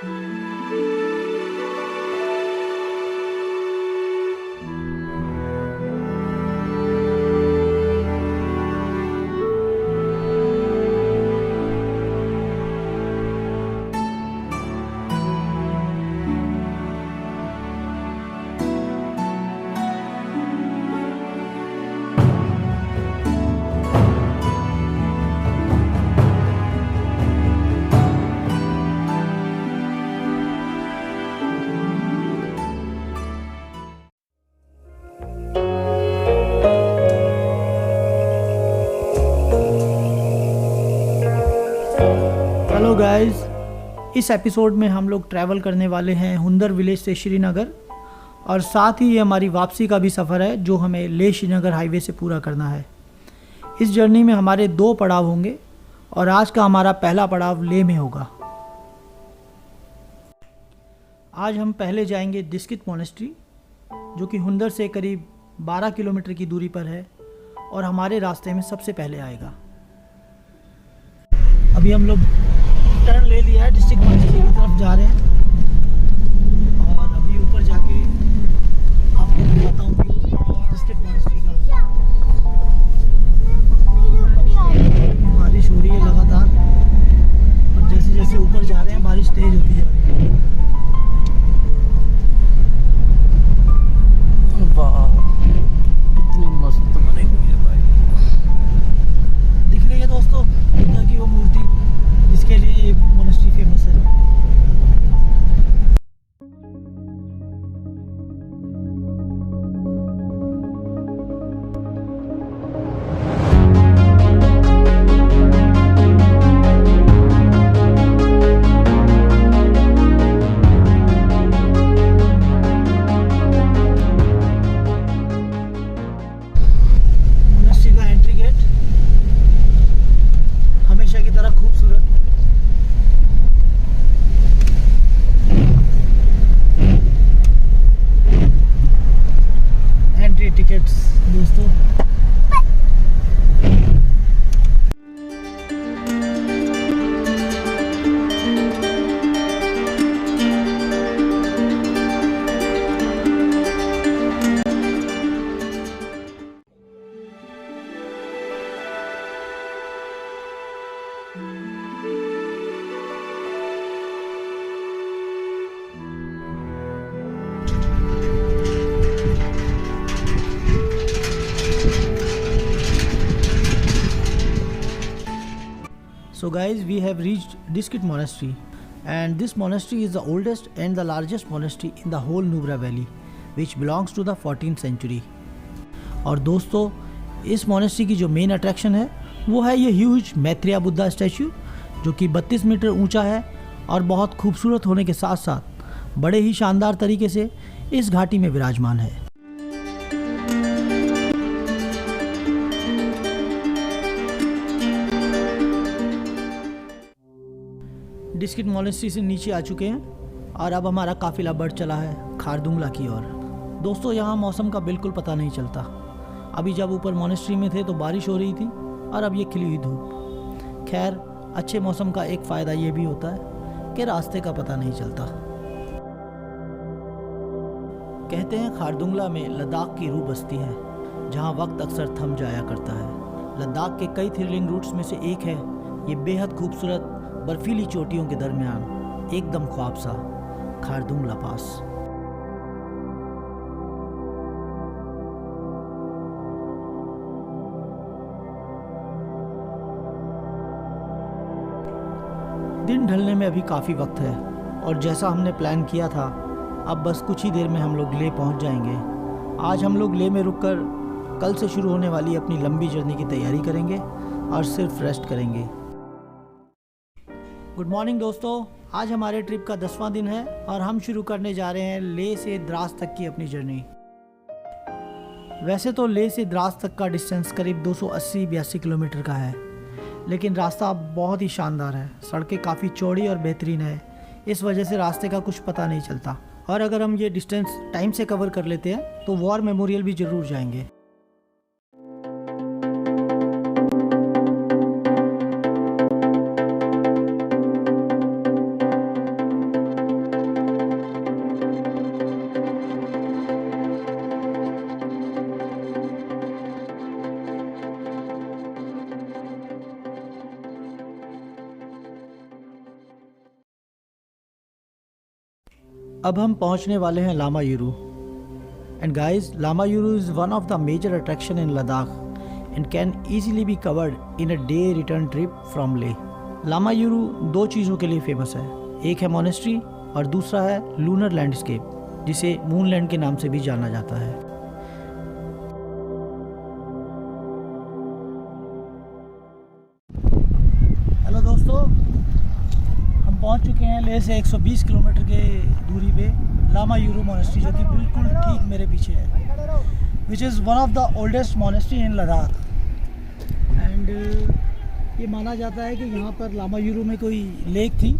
Hello guys, इस episode में हम लोग ट्रैवल करने वाले हैं हुंदर विलेज से श्रीनगर, और साथ ही ये हमारी वापसी का भी सफ़र है जो हमें लेह श्रीनगर हाईवे से पूरा करना है। इस जर्नी में हमारे 2 पड़ाव होंगे और आज का हमारा पहला पड़ाव लेह में होगा। आज हम पहले जाएंगे डिस्किट मोनेस्ट्री, जो कि हुंदर से करीब 12 किलोमीटर की दूरी पर है और हमारे रास्ते में सबसे पहले आएगा। अभी हम लोग टर्न ले लिया है, डिस्ट्रिक्ट मोनेस्ट्री की तरफ जा रहे हैं और अभी ऊपर जाके आपको बताता हूँ डिस्ट्रिक्ट मोनेस्ट्री का। बारिश हो रही है लगातार और जैसे जैसे ऊपर जा रहे हैं बारिश तेज होती जा रही है। वाह, कितनी मस्त बनी हुई है भाई। दिख रही है दोस्तों बुद्धा की वो मूर्ति जिसके लिए ये मोनेस्ट्री फेमस है। मोनेस्ट्री का एंट्री गेट हमेशा की तरह खूबसूरत। एंट्री टिकट्स दोस्तों। So guys, we have reached Diskit Monastery, and this monastery is the oldest and the largest monastery in the whole Nubra Valley, which belongs to the 14th century. और दोस्तों, इस monastery की जो main attraction है वो है ये huge Maitreya Buddha statue, जो कि 32 मीटर ऊंचा है और बहुत खूबसूरत होने के साथ साथ बड़े ही शानदार तरीके से इस घाटी में विराजमान है। डिस्किट मोनेस्ट्री से नीचे आ चुके हैं और अब हमारा काफिला बढ़ चला है खारदुंगला की ओर। दोस्तों, यहाँ मौसम का बिल्कुल पता नहीं चलता। अभी जब ऊपर मोनेस्ट्री में थे तो बारिश हो रही थी और अब ये खिली हुई धूप। खैर, अच्छे मौसम का एक फ़ायदा ये भी होता है कि रास्ते का पता नहीं चलता। कहते हैं खारदुंगला में लद्दाख की रूह बसती है, जहाँ वक्त अक्सर थम जाया करता है। लद्दाख के कई थ्रिलिंग रूट्स में से एक है ये बेहद खूबसूरत बर्फीली चोटियों के दरमियान एकदम ख्वाब सा खारदुंगला पास। दिन ढलने में अभी काफ़ी वक्त है और जैसा हमने प्लान किया था, अब बस कुछ ही देर में हम लोग लेह पहुंच जाएंगे। आज हम लोग लेह में रुककर कल से शुरू होने वाली अपनी लंबी जर्नी की तैयारी करेंगे और सिर्फ रेस्ट करेंगे। गुड मॉर्निंग दोस्तों, आज हमारे ट्रिप का 10वां दिन है और हम शुरू करने जा रहे हैं लेह से द्रास तक की अपनी जर्नी। वैसे तो लेह से द्रास तक का डिस्टेंस करीब 280-82 किलोमीटर का है, लेकिन रास्ता बहुत ही शानदार है। सड़कें काफ़ी चौड़ी और बेहतरीन है, इस वजह से रास्ते का कुछ पता नहीं चलता। और अगर हम ये डिस्टेंस टाइम से कवर कर लेते हैं तो वॉर मेमोरियल भी ज़रूर जाएंगे। अब हम पहुंचने वाले हैं Lamayuru. And guys, Lamayuru is one of the major attraction in Ladakh and can easily be covered in a day return trip from Leh. Lama युरू दो चीज़ों के लिए फेमस है, एक है मोनेस्ट्री और दूसरा है लूनर लैंडस्केप, जिसे मूनलैंड के नाम से भी जाना जाता है। हेलो दोस्तों, हम पहुंच चुके हैं लेह से 120 किलोमीटर के दूरी पे लामा युरू मोनेस्ट्री, जो कि बिल्कुल ठीक मेरे पीछे है, which is one of the oldest monastery in Ladakh. And ये माना जाता है कि यहाँ पर लामा युरू में कोई लेक थी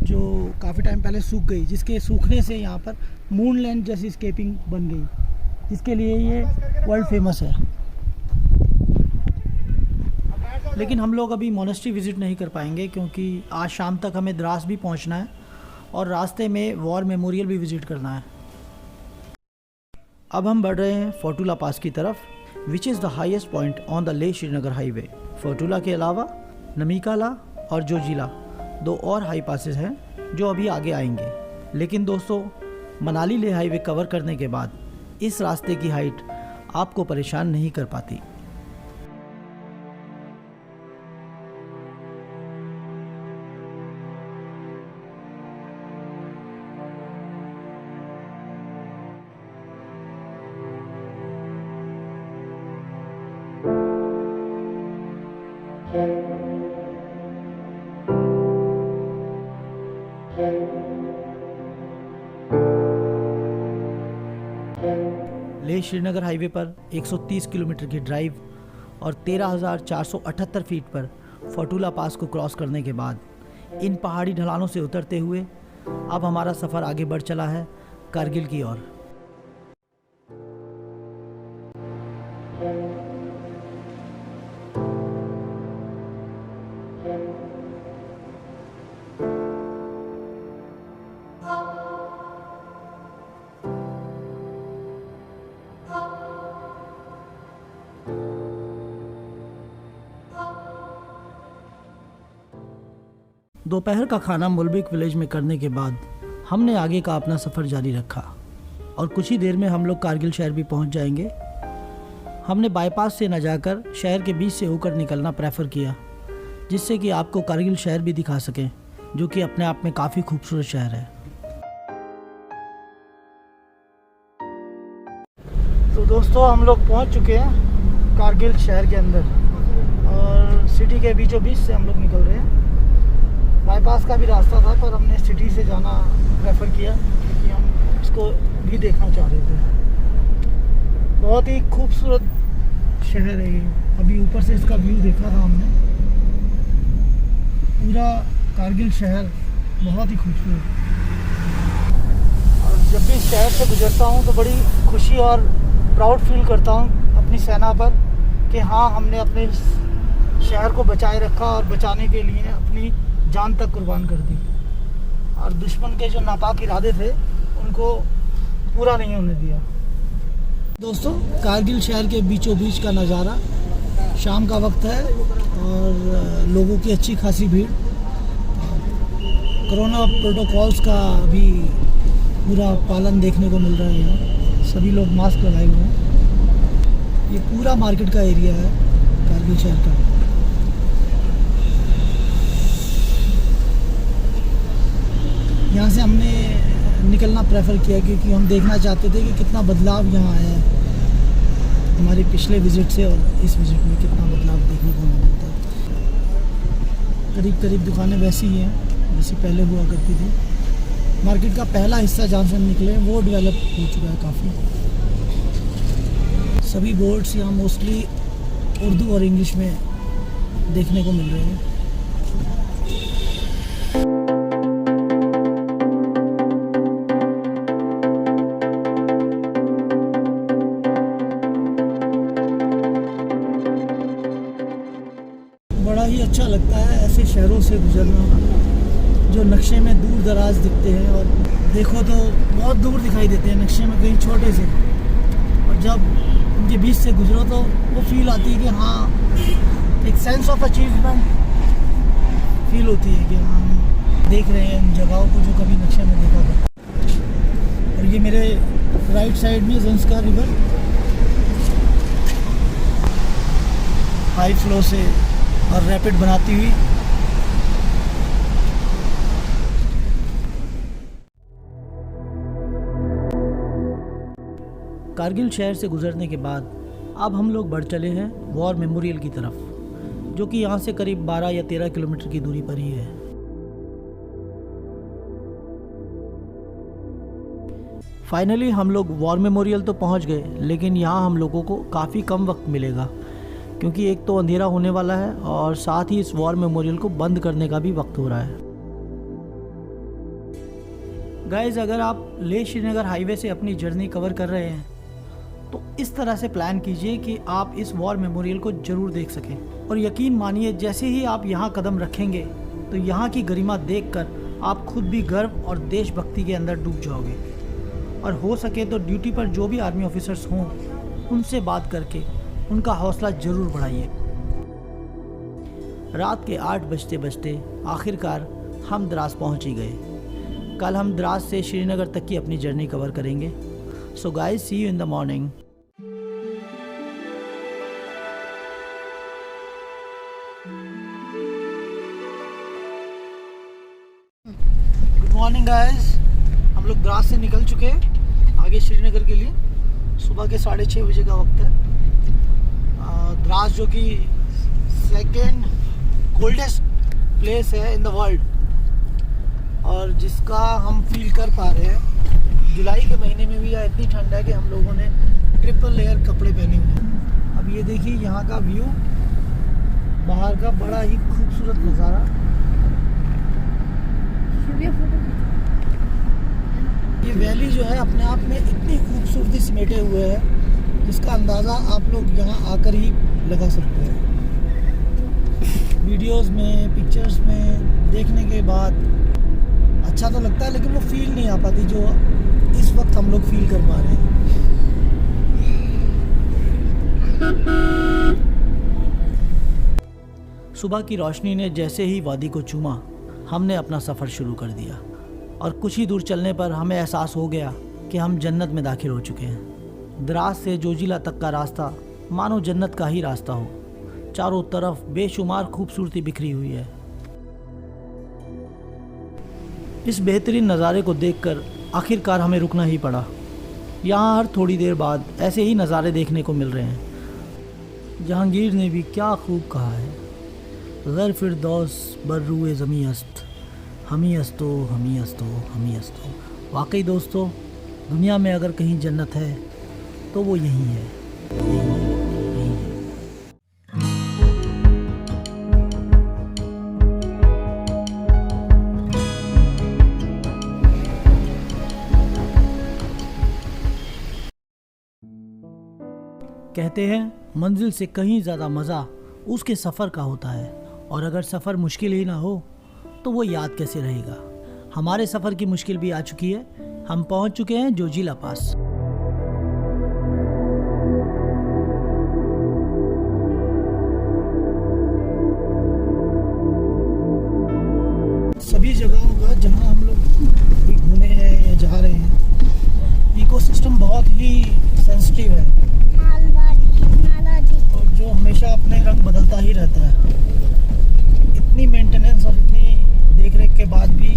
जो काफ़ी टाइम पहले सूख गई, जिसके सूखने से यहाँ पर मूनलैंड जैसी स्केपिंग बन गई, जिसके लिए ये वर्ल्ड फेमस है। लेकिन हम लोग अभी मोनेस्ट्री विज़िट नहीं कर पाएंगे क्योंकि आज शाम तक हमें द्रास भी पहुँचना है और रास्ते में वॉर मेमोरियल भी विज़िट करना है। अब हम बढ़ रहे हैं फोटुला पास की तरफ, which is the highest point on the Leh Srinagar highway. Fotula के अलावा नमीकाला और जोजिला दो और हाई पासेस हैं जो अभी आगे आएंगे। लेकिन दोस्तों, मनाली लेह हाईवे कवर करने के बाद इस रास्ते की हाइट आपको परेशान नहीं कर पाती। लेह श्रीनगर हाईवे पर 130 किलोमीटर की ड्राइव और 13,478 फीट पर फोटुला पास को क्रॉस करने के बाद इन पहाड़ी ढलानों से उतरते हुए अब हमारा सफ़र आगे बढ़ चला है कारगिल की ओर। दोपहर का खाना मुल्बिक विलेज में करने के बाद हमने आगे का अपना सफ़र जारी रखा और कुछ ही देर में हम लोग कारगिल शहर भी पहुंच जाएंगे। हमने बाईपास से न जाकर शहर के बीच से होकर निकलना प्रेफर किया, जिससे कि आपको कारगिल शहर भी दिखा सकें, जो कि अपने आप में काफ़ी खूबसूरत शहर है। तो दोस्तों, हम लोग पहुंच चुके हैं कारगिल शहर के अंदर और सिटी के बीचों बीच से हम लोग निकल रहे हैं। बाईपास का भी रास्ता था, पर हमने सिटी से जाना प्रेफर किया क्योंकि हम इसको भी देखना चाह रहे थे। बहुत ही खूबसूरत शहर है ये। अभी ऊपर से इसका व्यू देखा था हमने, पूरा कारगिल शहर बहुत ही खूबसूरत। और जब भी इस शहर से गुजरता हूँ तो बड़ी खुशी और प्राउड फील करता हूँ अपनी सेना पर कि हाँ, हमने अपने शहर को बचाए रखा और बचाने के लिए अपनी जान तक कुर्बान कर दी और दुश्मन के जो नापाक इरादे थे उनको पूरा नहीं होने दिया। दोस्तों, कारगिल शहर के बीचों बीच का नज़ारा, शाम का वक्त है और लोगों की अच्छी खासी भीड़। कोरोना प्रोटोकॉल्स का भी पूरा पालन देखने को मिल रहा है। यहाँ सभी लोग मास्क लगाए हुए हैं। ये पूरा मार्केट का एरिया है कारगिल शहर का। यहाँ से हमने निकलना प्रेफर किया क्योंकि हम देखना चाहते थे कि कितना बदलाव यहाँ आया है हमारे पिछले विज़िट से और इस विज़िट में कितना बदलाव देखने को मिलता है। करीब करीब दुकानें वैसी ही हैं जैसी पहले हुआ करती थी। मार्केट का पहला हिस्सा जहाँ से हम निकले वो डेवलप हो चुका है काफ़ी। सभी बोर्ड्स यहाँ मोस्टली उर्दू और इंग्लिश में देखने को मिल रहे हैं। बड़ा ही अच्छा लगता है ऐसे शहरों से गुजरना जो नक्शे में दूर दराज दिखते हैं और देखो तो बहुत दूर दिखाई देते हैं नक्शे में कहीं छोटे से, और जब उनके बीच से गुजरो तो वो फील आती है कि हाँ, एक सेंस ऑफ अचीवमेंट फील होती है कि हाँ, देख रहे हैं उन जगहों को जो कभी नक्शे में देखा था। और ये मेरे राइट साइड में ज़ंस्कार रिवर हाई फ्लो से और रैपिड बनाती हुई कारगिल शहर से गुजरने के बाद अब हम लोग बढ़ चले हैं वॉर मेमोरियल की तरफ, जो कि यहाँ से करीब 12 या 13 किलोमीटर की दूरी पर ही है। फाइनली हम लोग वॉर मेमोरियल तो पहुँच गए, लेकिन यहाँ हम लोगों को काफ़ी कम वक्त मिलेगा, क्योंकि एक तो अंधेरा होने वाला है और साथ ही इस वॉर मेमोरियल को बंद करने का भी वक्त हो रहा है। गाइस, अगर आप लेह श्रीनगर हाईवे से अपनी जर्नी कवर कर रहे हैं तो इस तरह से प्लान कीजिए कि आप इस वॉर मेमोरियल को ज़रूर देख सकें। और यकीन मानिए, जैसे ही आप यहाँ कदम रखेंगे तो यहाँ की गरिमा देखकर आप खुद भी गर्व और देशभक्ति के अंदर डूब जाओगे। और हो सके तो ड्यूटी पर जो भी आर्मी ऑफिसर्स हों उनसे बात करके उनका हौसला ज़रूर बढ़ाइए। रात के 8 बजते बजते आखिरकार हम द्रास पहुँच ही गए। कल हम द्रास से श्रीनगर तक की अपनी जर्नी कवर करेंगे। So guys, see you in the morning. Good morning guys. हम लोग द्रास से निकल चुके हैं आगे श्रीनगर के लिए। सुबह के 6:30 बजे का वक्त है। द्रास जो कि सेकेंड कोल्डेस्ट प्लेस है इन द वर्ल्ड और जिसका हम फील कर पा रहे हैं। जुलाई के महीने में भी इतनी ठंड है कि हम लोगों ने ट्रिपल लेयर कपड़े पहने हुए हैं। अब ये देखिए यहाँ का व्यू, बाहर का बड़ा ही खूबसूरत नज़ारा। ये वैली जो है अपने आप में इतनी खूबसूरती समेटे हुए है जिसका अंदाज़ा आप लोग यहाँ आकर ही लगा सकते हैं। वीडियोस में, पिक्चर्स में देखने के बाद अच्छा तो लगता है, लेकिन वो फील नहीं आ पाती जो इस वक्त हम लोग फील कर पा रहे हैं। सुबह की रोशनी ने जैसे ही वादी को चूमा, हमने अपना सफ़र शुरू कर दिया और कुछ ही दूर चलने पर हमें एहसास हो गया कि हम जन्नत में दाखिल हो चुके हैं। द्रास से जोजिला तक का रास्ता मानो जन्नत का ही रास्ता हो। चारों तरफ बेशुमार खूबसूरती बिखरी हुई है। इस बेहतरीन नज़ारे को देखकर आखिरकार हमें रुकना ही पड़ा। यहाँ हर थोड़ी देर बाद ऐसे ही नज़ारे देखने को मिल रहे हैं। जहांगीर ने भी क्या खूब कहा है, ग़र फिरदौस बर्रुए ज़मी अस्त, हमी अस्तो हमी अस्तो हमी अस्तो। वाकई दोस्तों, दुनिया में अगर कहीं जन्नत है तो वो यहीं है, यहीं है। कहते हैं मंजिल से कहीं ज़्यादा मज़ा उसके सफ़र का होता है, और अगर सफ़र मुश्किल ही ना हो तो वो याद कैसे रहेगा। हमारे सफ़र की मुश्किल भी आ चुकी है। हम पहुंच चुके हैं जोजिला पास। सभी जगहों का जहां हम लोग घूमे हैं या जा रहे हैं, इकोसिस्टम बहुत ही सेंसिटिव है और जो हमेशा अपने रंग बदलता ही रहता है। इतनी मेंटेनेंस और इतनी देखरेख के बाद भी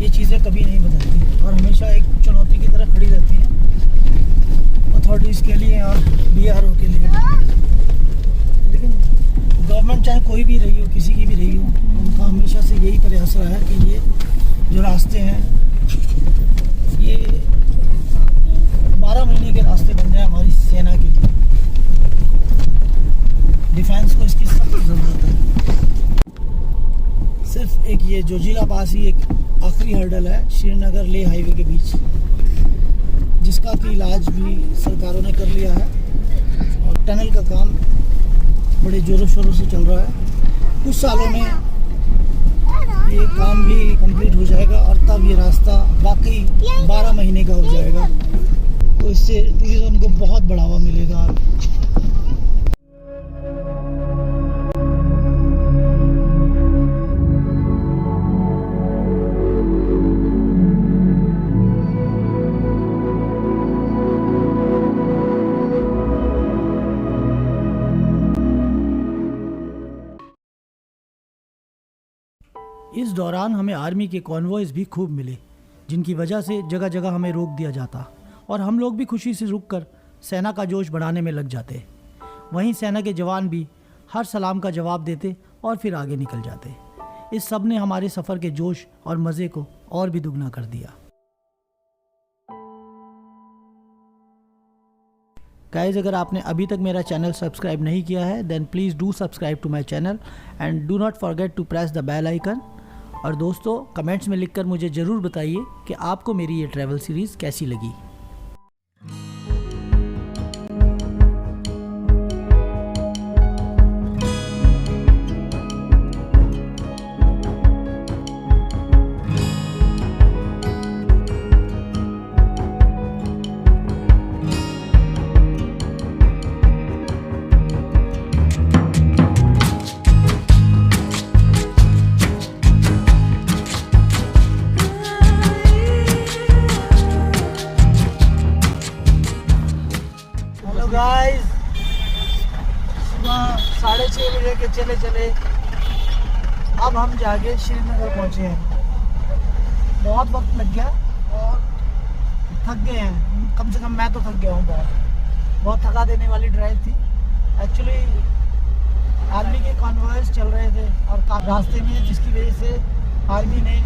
ये चीज़ें कभी नहीं बदलती और हमेशा एक चुनौती की तरह खड़ी रहती हैं अथॉरिटीज़ के लिए और BRO के लिए। लेकिन गवर्नमेंट चाहे कोई भी रही हो, किसी की भी रही हो, उनका हमेशा से यही प्रयास रहा है कि ये जो रास्ते हैं ये 12 महीने के रास्ते बन जाए हमारी सेना के लिए। डिफेंस को इसकी सख्त ज़रूरत है। सिर्फ एक ये जोजिला पास ही एक आखिरी हर्डल है श्रीनगर लेह हाईवे के बीच, जिसका कि इलाज भी सरकारों ने कर लिया है और टनल का काम बड़े ज़ोरों शोरों से चल रहा है। कुछ सालों में ये काम भी कंप्लीट हो जाएगा और तब ये रास्ता वाकई 12 महीने का हो जाएगा, तो इससे टूरिज़्म को बहुत बढ़ावा मिलेगा। इस दौरान हमें आर्मी के कॉन्वॉयज भी खूब मिले, जिनकी वजह से जगह जगह हमें रोक दिया जाता और हम लोग भी खुशी से रुक कर सेना का जोश बढ़ाने में लग जाते। वहीं सेना के जवान भी हर सलाम का जवाब देते और फिर आगे निकल जाते। इस सब ने हमारे सफ़र के जोश और मज़े को और भी दुगना कर दिया। गाइज, अगर आपने अभी तक मेरा चैनल सब्सक्राइब नहीं किया है then please do subscribe to my channel and do not forget to press the bell icon. और दोस्तों, कमेंट्स में लिखकर मुझे ज़रूर बताइए कि आपको मेरी ये ट्रैवल सीरीज़ कैसी लगी। गाइस, सुबह 6:30 बजे के चले अब हम जाके श्रीनगर पहुँचे हैं। बहुत वक्त लग गया और थक गए हैं, कम से कम मैं तो थक गया हूँ। बहुत थका देने वाली ड्राइव थी। एक्चुअली आर्मी के कॉन्वॉयज चल रहे थे और रास्ते में, जिसकी वजह से आर्मी ने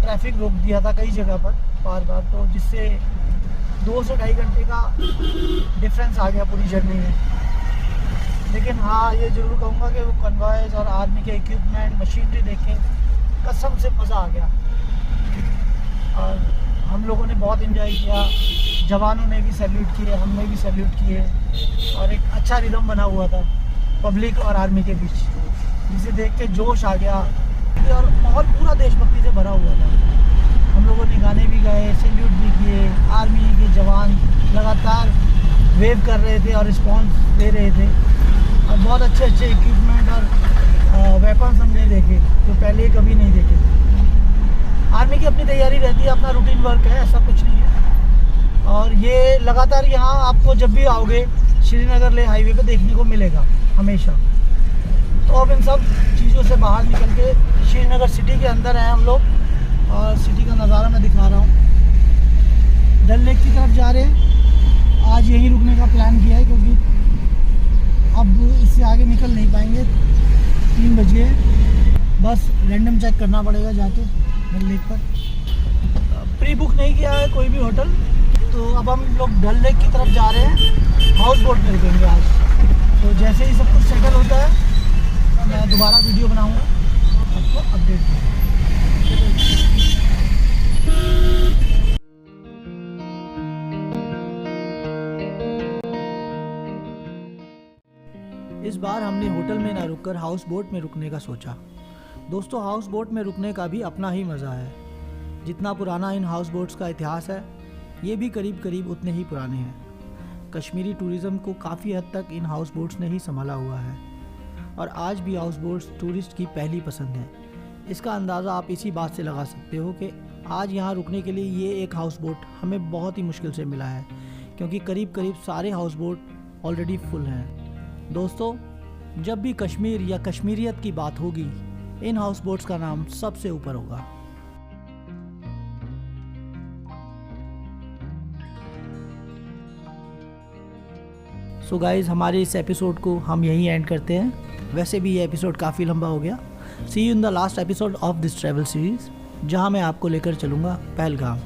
ट्रैफिक रोक दिया था कई जगह पर बार, तो जिससे 2 से 2.5 घंटे का डिफरेंस आ गया पूरी जर्नी में। लेकिन हाँ, ये ज़रूर कहूँगा कि वो कन्वॉयज और आर्मी के इक्विपमेंट, मशीनरी देख के कसम से मज़ा आ गया। और हम लोगों ने बहुत एंजॉय किया, जवानों ने भी सैल्यूट किए, हमने भी सैल्यूट किए और एक अच्छा रिदम बना हुआ था पब्लिक और आर्मी के बीच, जिसे देख के जोश आ गया और माहौल पूरा देशभक्ति से भरा हुआ था। हम लोगों ने गाने भी गाए, सैल्यूट भी किए। आर्मी के जवान लगातार वेव कर रहे थे और रिस्पांस दे रहे थे और बहुत अच्छे इक्विपमेंट और वेपन्स हमने देखे जो पहले कभी नहीं देखे थे। आर्मी की अपनी तैयारी रहती है, अपना रूटीन वर्क है, ऐसा कुछ नहीं है। और ये लगातार यहाँ आपको जब भी आओगे श्रीनगर ले हाईवे पे देखने को मिलेगा हमेशा। तो अब इन सब चीज़ों से बाहर निकल के श्रीनगर सिटी के अंदर हैं हम लोग और सिटी का नज़ारा मैं दिखा रहा हूँ। डल लेक की तरफ जा रहे हैं। आज यहीं रुकने का प्लान किया है क्योंकि अब इससे आगे निकल नहीं पाएंगे। 3 बज गए। बस रैंडम चेक करना पड़ेगा जाके डल लेक पर। प्री बुक नहीं किया है कोई भी होटल, तो अब हम लोग डल लेक की तरफ जा रहे हैं। हाउस बोट में रुकेंगे आज। तो जैसे ही सब कुछ सेटल होता है मैं दोबारा वीडियो बनाऊँगा, आपको अपडेट करूँगा। इस बार हमने होटल में ना रुककर हाउस बोट में रुकने का सोचा। दोस्तों, हाउस बोट में रुकने का भी अपना ही मज़ा है। जितना पुराना इन हाउस बोट्स का इतिहास है, ये भी करीब करीब उतने ही पुराने हैं। कश्मीरी टूरिज़्म को काफ़ी हद तक इन हाउस बोट्स ने ही संभाला हुआ है और आज भी हाउस बोट्स टूरिस्ट की पहली पसंद है। इसका अंदाज़ा आप इसी बात से लगा सकते हो कि आज यहाँ रुकने के लिए ये एक हाउस बोट हमें बहुत ही मुश्किल से मिला है, क्योंकि करीब करीब सारे हाउस बोट ऑलरेडी फुल हैं। दोस्तों, जब भी कश्मीर या कश्मीरियत की बात होगी, इन हाउस बोट्स का नाम सबसे ऊपर होगा। सो गाइज़, हमारे इस एपिसोड को हम यहीं एंड करते हैं। वैसे भी ये एपिसोड काफ़ी लंबा हो गया। See you in the last episode of this travel series, जहां मैं आपको लेकर चलूँगा पहलगाम।